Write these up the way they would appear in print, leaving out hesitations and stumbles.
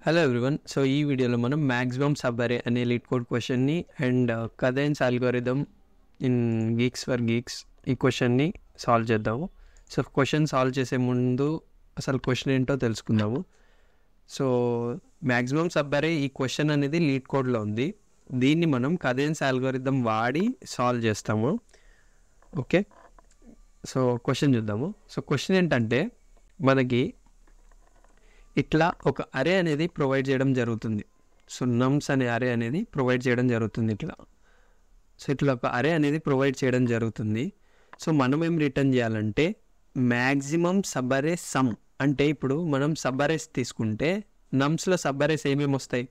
Hello everyone. So ఈ వీడియోలో మనం మ్యాక్సిమం సబ్ అరే అనే లీడ్ కోడ్ క్వశ్చన్ని and Kadane's algorithm in GeeksforGeeks ఈ క్వశ్చన్ని సాల్వ్ చేద్దాము. సో క్వశ్చన్ సాల్వ్ చేసే ముందు అసలు క్వశ్చన్ ఏంటో తెలుసుకుందాము. సో మ్యాక్సిమం సబ్ అరే ఈ క్వశ్చన్ అనేది లీడ్ కోడ్లో ఉంది. దీన్ని మనం కదెన్స్ అల్గోరిథం వాడి సాల్వ్ చేస్తాము. ఓకే, సో క్వశ్చన్ చూద్దాము. సో క్వశ్చన్ ఏంటంటే మనకి ఇట్లా ఒక అరే అనేది ప్రొవైడ్ చేయడం జరుగుతుంది. సో నమ్స్ అనే అరే అనేది ప్రొవైడ్ చేయడం జరుగుతుంది. ఇట్లా ఒక అరే అనేది ప్రొవైడ్ చేయడం జరుగుతుంది. సో మనం ఏం రిటర్న్ చేయాలంటే మ్యాక్సిమం సబ్ అరే సమ్. అంటే ఇప్పుడు మనం సబ్ అరేస్ తీసుకుంటే నమ్స్లో సబ్ అరేస్ ఏమేమి వస్తాయి?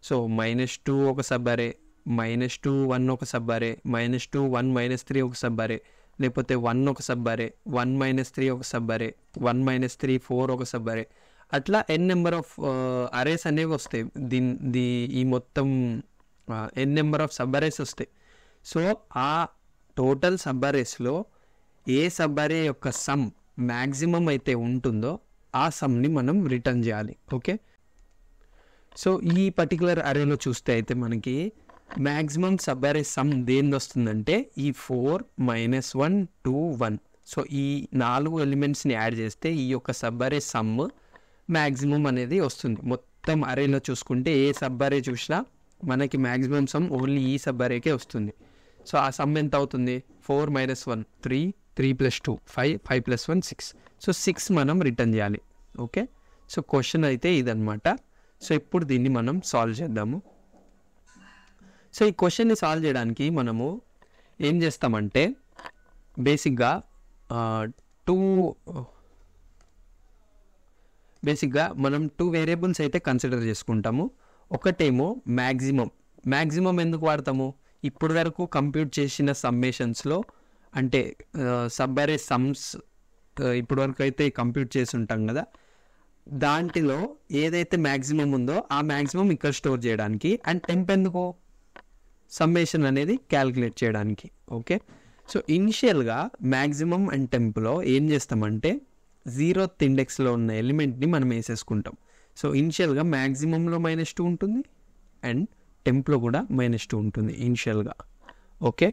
సో -2 ఒక సబ్ అరే, -2 1 ఒక సబ్ అరే, -2 1 -3 ఒక సబ్ అరే, లేకపోతే 1 ఒక సబ్ అరే, 1 -3 ఒక సబ్ అరే, 1 -3 4 ఒక సబ్ అరే, అట్లా ఎన్ నెంబర్ ఆఫ్ అరేస్ అనేవి వస్తాయి. ఈ మొత్తం ఎన్ నెంబర్ ఆఫ్ సబ్ అరేస్ వస్తాయి. సో ఆ టోటల్ సబ్ అరేస్లో ఏ సబ్ అరే యొక్క సమ్ మ్యాక్సిమం అయితే ఉంటుందో ఆ సమ్ని మనం రిటర్న్ చేయాలి. ఓకే, సో ఈ పర్టికులర్ అరేలో చూస్తే అయితే మనకి మ్యాక్సిమం సబ్ అరే సమ్ దేని వస్తుందంటే ఈ 4 -1 2 1. సో ఈ 4 ఎలిమెంట్స్ని యాడ్ చేస్తే ఈ యొక్క సబ్ అరే సమ్ మ్యాక్సిమం అనేది వస్తుంది. మొత్తం అరేలో చూసుకుంటే ఏ సబ్ అరే చూసినా మనకి మ్యాక్సిమం సమ్ ఓన్లీ ఈ సబ్ అరేకే వస్తుంది. సో ఆ సమ్ ఎంత అవుతుంది? 4 - 1 3, 3 + 2 5, 5 + 1 6. సో 6 మనం రిటర్న్ చేయాలి. ఓకే, సో క్వశ్చన్ అయితే ఇదన్నమాట. సో ఇప్పుడు దీన్ని మనం సాల్వ్ చేద్దాము. సో ఈ క్వశ్చన్ని సాల్వ్ చేయడానికి మనము ఏం చేస్తామంటే బేసిక్గా మనం 2 వేరియబుల్స్ అయితే కన్సిడర్ చేసుకుంటాము. ఒకటేమో మ్యాక్సిమం ఎందుకు వాడతాము? ఇప్పటి వరకు కంప్యూట్ చేసిన సమ్మేషన్స్లో అంటే సబ్ అరే సమ్స్ ఇప్పటి వరకు అయితే కంప్యూట్ చేసి ఉంటాం కదా, దాంట్లో ఏదైతే మ్యాక్సిమం ఉందో ఆ మ్యాక్సిమం ఇక్కడ స్టోర్ చేయడానికి. అండ్ టెంప్ ఎందుకు? సమ్మేషన్ అనేది క్యాలిక్యులేట్ చేయడానికి. ఓకే, సో ఇనిషియల్గా మ్యాక్సిమం అండ్ టెంప్లో ఏం చేస్తామంటే 0th ఇండెక్స్లో ఉన్న ఎలిమెంట్ని మనం వేసేసుకుంటాం. సో ఇనిషియల్గా మ్యాక్సిమంలో -2 ఉంటుంది అండ్ టెంప్లో కూడా -2 ఉంటుంది ఇనిషియల్గా. ఓకే,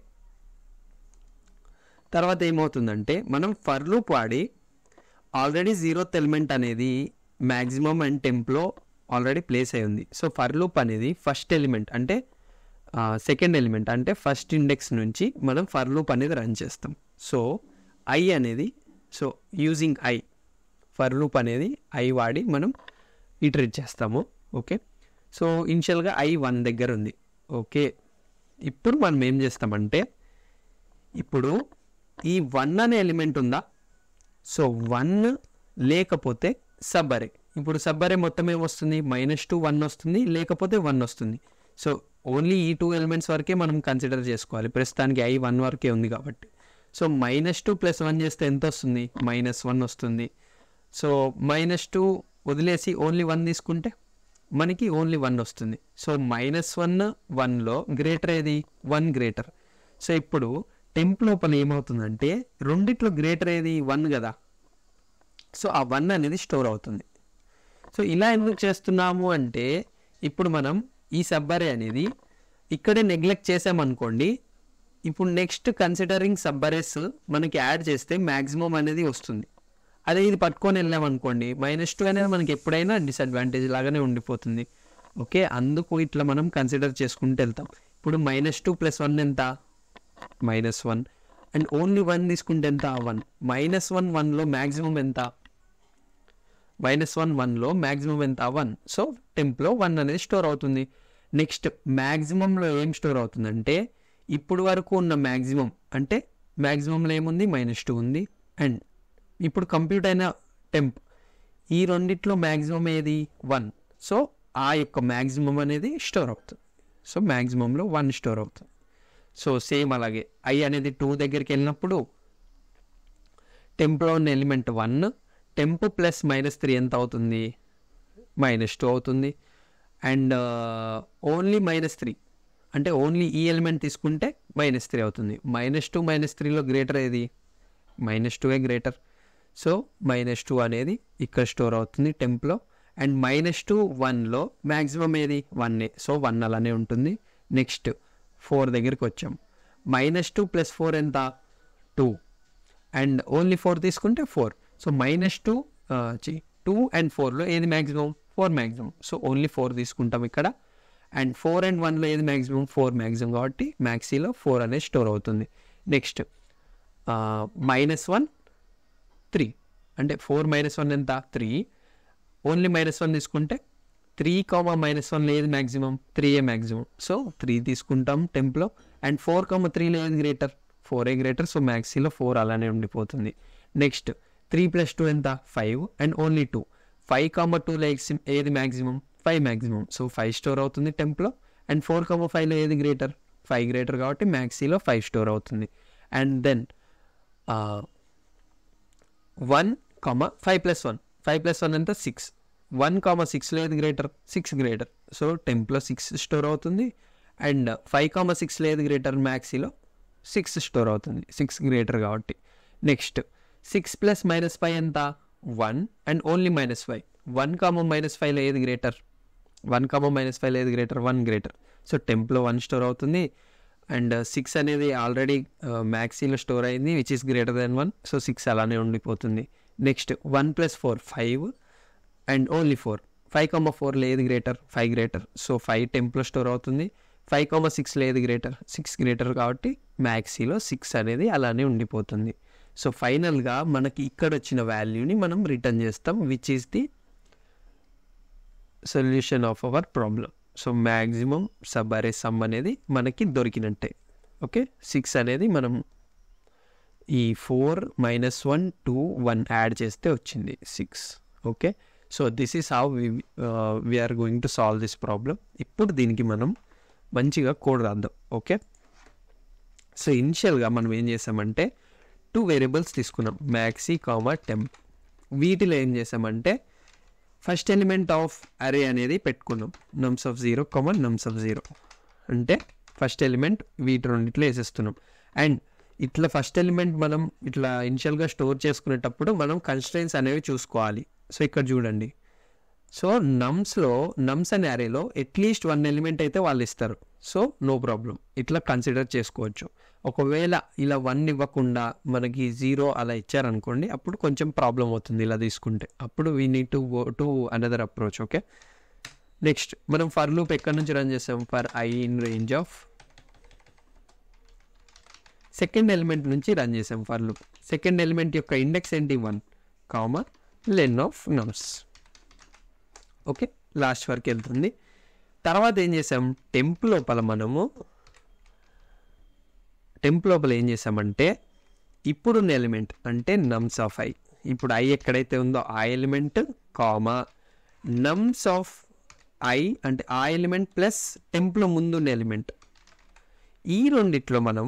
తర్వాత ఏమవుతుందంటే మనం ఫర్ లూప్ వాడి ఆల్రెడీ 0th ఎలిమెంట్ అనేది మ్యాక్సిమం అండ్ టెంప్లో ఆల్రెడీ ప్లేస్ అయి ఉంది. సో ఫర్ లూప్ అనేది ఫస్ట్ ఎలిమెంట్ అంటే సెకండ్ ఎలిమెంట్ అంటే ఫస్ట్ ఇండెక్స్ నుంచి మనం ఫర్ లూప్ అనేది రన్ చేస్తాం. సో ఐ అనేది so using I for loop అనేది ఐ వాడి మనం ఇటరేట్ చేస్తాము. ఓకే, సో ఇనిషియల్గా ఐ 1 దగ్గర ఉంది. ఓకే, ఇప్పుడు మనం ఏం చేస్తామంటే ఇప్పుడు ఈ 1 అనే ఎలిమెంట్ ఉందా? సో 1 లేకపోతే సబ్ అరే. ఇప్పుడు సబ్ అరే మొత్తం ఏమొస్తుంది? -2 1 వస్తుంది, లేకపోతే 1 వస్తుంది. సో ఓన్లీ ఈ 2 ఎలిమెంట్స్ వరకే మనం కన్సిడర్ చేసుకోవాలి. ప్రస్తుతానికి ఐ 1 వరకే ఉంది కాబట్టి. సో -2 + 1 చేస్తే ఎంత వస్తుంది? -1 వస్తుంది. సో -2 వదిలేసి ఓన్లీ 1 తీసుకుంటే మనకి ఓన్లీ 1 వస్తుంది. సో -1 1లో గ్రేటర్ ఏది? 1 గ్రేటర్. సో ఇప్పుడు టెంప్ లోపల ఏమవుతుందంటే రెండిట్లో గ్రేటర్ ఏది? 1 కదా. సో ఆ 1 అనేది స్టోర్ అవుతుంది. సో ఇలా ఎందుకు చేస్తున్నాము అంటే ఇప్పుడు మనం ఈ సబ్ అరే అనేది ఇక్కడే నెగ్లెక్ట్ చేసామనుకోండి, ఇప్పుడు నెక్స్ట్ కన్సిడరింగ్ సబ్ అరేస్ మనకి యాడ్ చేస్తే మ్యాక్సిమం అనేది వస్తుంది. అదే ఇది పట్టుకొని వెళ్ళామనుకోండి -2 అనేది మనకి ఎప్పుడైనా డిసడ్వాంటేజ్ లాగానే ఉండిపోతుంది. ఓకే, అందుకు ఇట్లా మనం కన్సిడర్ చేసుకుంటూ వెళ్తాం. ఇప్పుడు -2 + 1 ఎంత? -1. అండ్ ఓన్లీ 1 తీసుకుంటే ఎంత? 1. -1 1లో మ్యాక్సిమం ఎంత? -1 1లో మ్యాక్సిమం ఎంత? 1. సో టెంప్లో 1 అనేది స్టోర్ అవుతుంది. నెక్స్ట్ మ్యాక్సిమంలో ఏం స్టోర్ అవుతుందంటే ఇప్పుడు వరకు ఉన్న మ్యాక్సిమం అంటే మ్యాక్సిమంలో ఏముంది? -2 ఉంది. అండ్ ఇప్పుడు కంప్యూట్ అయిన టెంప్ ఈ రెండిట్లో మ్యాక్సిమం ఏది? 1. సో ఆ యొక్క మ్యాక్సిమం అనేది స్టోర్ అవుతుంది. సో మ్యాక్సిమంలో 1 స్టోర్ అవుతుంది. సో సేమ్ అలాగే ఐ అనేది 2 దగ్గరికి వెళ్ళినప్పుడు టెంప్లో ఉన్న ఎలిమెంట్ 1, టెంప్ ప్లస్ -3 ఎంత అవుతుంది? -2 అవుతుంది. అండ్ ఓన్లీ -3 అంటే ఓన్లీ ఈ ఎలిమెంట్ తీసుకుంటే -3 అవుతుంది. -2 -3లో గ్రేటర్ ఏది? -2 గ్రేటర్. సో -2 అనేది ఇక్కడ స్టోర్ అవుతుంది టెంప్లో. అండ్ -2 1లో మ్యాక్సిమం ఏది 1 సో 1 అలానే ఉంటుంది. నెక్స్ట్ 4 దగ్గరికి వచ్చాం. -2 + 4 ఎంత 2 అండ్ ఓన్లీ 4 తీసుకుంటే 4. సో -2 అండ్ 4లో ఏది మ్యాక్సిమం 4 మ్యాక్సిమం. సో ఓన్లీ 4 తీసుకుంటాం ఇక్కడ. అండ్ 4 అండ్ 1లో ఏది మ్యాక్సిమం 4 మ్యాక్సిమం కాబట్టి మ్యాక్సీలో 4 అనేది స్టోర్ అవుతుంది. నెక్స్ట్ -1 3 అంటే 4 - 1 ఎంత 3. ఓన్లీ -1 తీసుకుంటే 3, -1లో ఏది మ్యాక్సిమం 3 మ్యాక్సిమం. సో 3 తీసుకుంటాం టెంప్లో. అండ్ 4, 3లో ఏది గ్రేటర్ 4 గ్రేటర్. సో మ్యాక్సీలో 4 అలానే ఉండిపోతుంది. నెక్స్ట్ 3 + 2 ఎంత 5 అండ్ ఓన్లీ 2. 5, 2లో ఏది మ్యాక్సిమం 5 మ్యాక్సిమం. సో 5 స్టోర్ అవుతుంది టెంప్లో. అండ్ 4, 5లో ఏది గ్రేటర్ 5 గ్రేటర్ కాబట్టి మ్యాక్సీలో 5 స్టోర్ అవుతుంది. And then 1, 5 + 1. 5 + 1 ఎంత 6. 1, 6లో ఏది గ్రేటర్ 6 గ్రేటర్. సో టెంప్లో 6 స్టోర్ అవుతుంది. అండ్ 5, 6లో ఏది గ్రేటర్ మ్యాక్సీలో 6 స్టోర్ అవుతుంది. 6 గ్రేటర్ కాబట్టి. నెక్స్ట్ 6 + -5 ఎంత 1 అండ్ ఓన్లీ -5. 1, -5లో ఏది గ్రేటర్ 1, -5లో ఏది గ్రేటర్ 1 గ్రేటర్. సో టెంప్లో 1 స్టోర్ అవుతుంది. అండ్ 6 అనేది ఆల్రెడీ మ్యాక్సీలో స్టోర్ అయింది which is greater than 1. So 6 అలానే ఉండిపోతుంది. Next 1 + 4 5 and only 4. 5, 4లో ఏది గ్రేటర్ 5 గ్రేటర్. సో 5 టెంప్లో స్టోర్ అవుతుంది. 5, 6లో ఏది గ్రేటర్ 6 గ్రేటర్ కాబట్టి మ్యాక్సీలో 6 అనేది అలానే ఉండిపోతుంది. సో ఫైనల్గా మనకి ఇక్కడ వచ్చిన వాల్యూని మనం రిటర్న్ చేస్తాం which is the solution of our problem. So maximum sub అరే సమ్ అనేది మనకి దొరికినట్టే. ఓకే 6 అనేది మనం ఈ 4 - 1 2 1 యాడ్ చేస్తే వచ్చింది 6. Okay so this is how we are going to solve this problem. ఇప్పుడు దీనికి మనం మంచిగా కోడ్ రాద్దాం. ఓకే సో ఇనిషియల్గా మనం ఏం చేసామంటే 2 వేరియబుల్స్ తీసుకున్నాం మ్యాక్సీ, టెంప్. వీటిలో ఏం చేసామంటే ఫస్ట్ ఎలిమెంట్ ఆఫ్ అరే అనేది పెట్టుకున్నాం నమ్స్ ఆఫ్ 0, నమ్స్ ఆఫ్ 0 అంటే ఫస్ట్ ఎలిమెంట్ వీటి రెండిట్లో వేసేస్తున్నాం. అండ్ ఇట్లా ఫస్ట్ ఎలిమెంట్ మనం ఇట్లా ఇనిషియల్గా స్టోర్ చేసుకునేటప్పుడు మనం కన్స్ట్రెయిన్స్ అనేవి చూసుకోవాలి. సో ఇక్కడ చూడండి. సో నమ్స్ అనే అరేలో అట్లీస్ట్ 1 ఎలిమెంట్ అయితే వాళ్ళు ఇస్తారు. సో నో ప్రాబ్లం ఇట్లా కన్సిడర్ చేసుకోవచ్చు. ఒకవేళ ఇలా 1 ఇవ్వకుండా మనకి 0 అలా ఇచ్చారనుకోండి అప్పుడు కొంచెం ప్రాబ్లం అవుతుంది ఇలా తీసుకుంటే. అప్పుడు we need to go to another approach. Okay next మనం ఫర్ లూప్ ఎక్కడి నుంచి రన్ చేస్తాం for I in range of second element నుంచి రన్ చేసాం ఫర్ లూప్. సెకండ్ ఎలిమెంట్ యొక్క ఇండెక్స్ ఏంటి 1, లెన్ ఆఫ్ నమ్స్. ఓకే లాస్ట్ వరకు వెళ్తుంది. తర్వాత ఏం చేసాం టెంప్ లోపల ఏం చేసామంటే ఇప్పుడున్న ఎలిమెంట్ అంటే నమ్స్ ఆఫ్ ఐ. ఇప్పుడు ఐ ఎక్కడైతే ఉందో ఆ ఎలిమెంట్ నమ్స్ ఆఫ్ ఐ అంటే ఆ ఎలిమెంట్ ప్లస్ టెంప్లో ముందున్న ఎలిమెంట్. ఈ రెండిట్లో మనం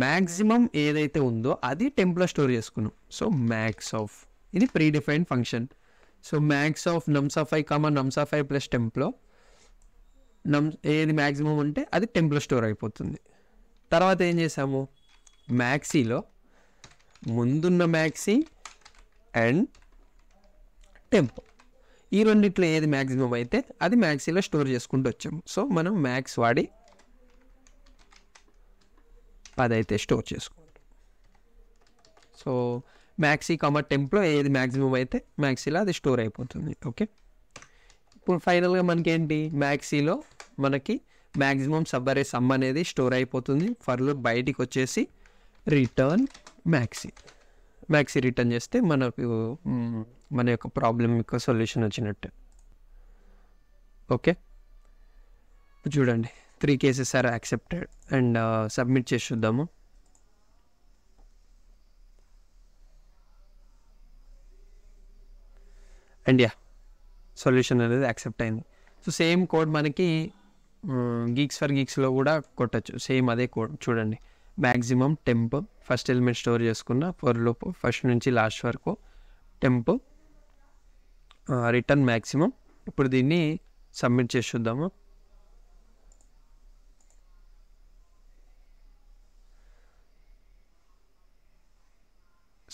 మ్యాక్సిమం ఏదైతే ఉందో అది టెంప్లో స్టోర్ చేసుకున్నాం. సో మ్యాక్స్ ఆఫ్ ఇది predefined function. So max of nums of I nums of I plus టెంప్లో ఏది మ్యాక్సిమం ఉంటే అది టెంప్లో స్టోర్ అయిపోతుంది. తర్వాత ఏం చేసాము మ్యాక్సీలో ముందున్న మ్యాక్సీ అండ్ టెంప్ ఈ రెండిట్లో ఏది మ్యాక్సిమం అయితే అది మ్యాక్సీలో స్టోర్ చేసుకుంటూ వచ్చాము. సో మనం మ్యాక్స్ వాడి 10 అయితే స్టోర్ చేసుకుంటాం. సో మ్యాక్సీ టెంప్లో ఏది మ్యాక్సిమం అయితే మ్యాక్సీలో అది స్టోర్ అయిపోతుంది. ఓకే ఇప్పుడు ఫైనల్గా మనకి ఏంటి మ్యాక్సీలో మనకి మ్యాక్సిమం సబ్ అరే సమ్ అనేది స్టోర్ అయిపోతుంది. ఫర్ లూప్ బయటికి వచ్చేసి రిటర్న్ మ్యాక్సీ రిటర్న్ చేస్తే మన యొక్క ప్రాబ్లం యొక్క సొల్యూషన్ వచ్చినట్టు. ఓకే చూడండి 3 cases are accepted and submit చేసి చూద్దాము. అండ్ సొల్యూషన్ అనేది యాక్సెప్ట్ అయింది. సో సేమ్ కోడ్ మనకి గీక్స్ ఫర్ గీక్స్లో కూడా కొట్టచ్చు. సేమ్ అదే కోడ్ చూడండి. Maximum temp first element store చేసుకున్న ఫర్ లూప్ ఫస్ట్ నుంచి లాస్ట్ వరకు టెంప్ రిటర్న్ మ్యాక్సిమం. ఇప్పుడు దీన్ని సబ్మిట్ చేసి చూద్దాము.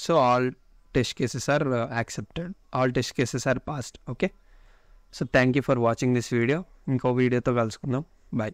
So all test cases are accepted, all test cases are passed. Okay so thank you for watching this video. ఇంకో వీడియోతో కలుసుకుందాం. బాయ్.